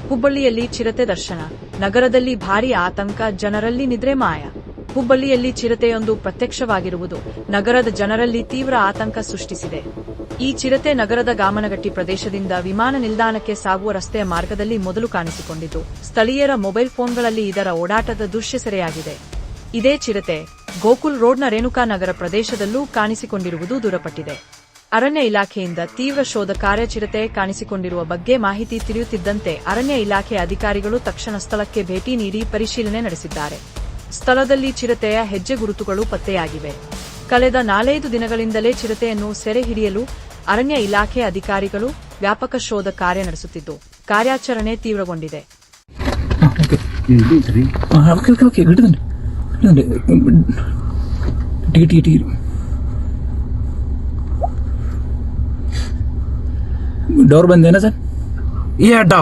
ಹುಬ್ಬಳ್ಳಿಯಲ್ಲಿ ಚಿರತೆ ದರ್ಶನ, ನಗರದಲ್ಲಿ ಭಾರೀ ಆತಂಕ, ಜನರಲ್ಲಿ ನಿದ್ರೆ ಮಾಯ. ಹುಬ್ಬಳ್ಳಿಯಲ್ಲಿ ಚಿರತೆಯೊಂದು ಪ್ರತ್ಯಕ್ಷವಾಗಿರುವುದು ನಗರದ ಜನರಲ್ಲಿ ತೀವ್ರ ಆತಂಕ ಸೃಷ್ಟಿಸಿದೆ. ಈ ಚಿರತೆ ನಗರದ ಗಾಮನಗಟ್ಟಿ ಪ್ರದೇಶದಿಂದ ವಿಮಾನ ನಿಲ್ದಾಣಕ್ಕೆ ಸಾಗುವ ರಸ್ತೆಯ ಮಾರ್ಗದಲ್ಲಿ ಮೊದಲು ಕಾಣಿಸಿಕೊಂಡಿದ್ದು, ಸ್ಥಳೀಯರ ಮೊಬೈಲ್ ಫೋನ್ಗಳಲ್ಲಿ ಇದರ ಓಡಾಟದ ದೃಶ್ಯ ಸೆರೆಯಾಗಿದೆ. ಇದೇ ಚಿರತೆ ಗೋಕುಲ್ ರೋಡ್ನ ರೇಣುಕಾನಗರ ಪ್ರದೇಶದಲ್ಲೂ ಕಾಣಿಸಿಕೊಂಡಿರುವುದು ದೃಢಪಟ್ಟಿದೆ. ಅರಣ್ಯ ಇಲಾಖೆಯಿಂದ ತೀವ್ರ ಶೋಧ ಕಾರ್ಯ. ಚಿರತೆ ಕಾಣಿಸಿಕೊಂಡಿರುವ ಬಗ್ಗೆ ಮಾಹಿತಿ ತಿಳಿಯುತ್ತಿದ್ದಂತೆ ಅರಣ್ಯ ಇಲಾಖೆ ಅಧಿಕಾರಿಗಳು ತಕ್ಷಣ ಸ್ಥಳಕ್ಕೆ ಭೇಟಿ ನೀಡಿ ಪರಿಶೀಲನೆ ನಡೆಸಿದ್ದಾರೆ. ಸ್ಥಳದಲ್ಲಿ ಚಿರತೆಯ ಹೆಜ್ಜೆ ಗುರುತುಗಳು ಪತ್ತೆಯಾಗಿವೆ. ಕಳೆದ 4-5 ದಿನಗಳಿಂದಲೇ ಚಿರತೆಯನ್ನು ಸೆರೆ ಹಿಡಿಯಲು ಅರಣ್ಯ ಇಲಾಖೆ ಅಧಿಕಾರಿಗಳು ವ್ಯಾಪಕ ಶೋಧ ಕಾರ್ಯ ನಡೆಸುತ್ತಿದ್ದು, ಕಾರ್ಯಾಚರಣೆ ತೀವ್ರಗೊಂಡಿದೆ. डोर बंद है ना सर? ये हटा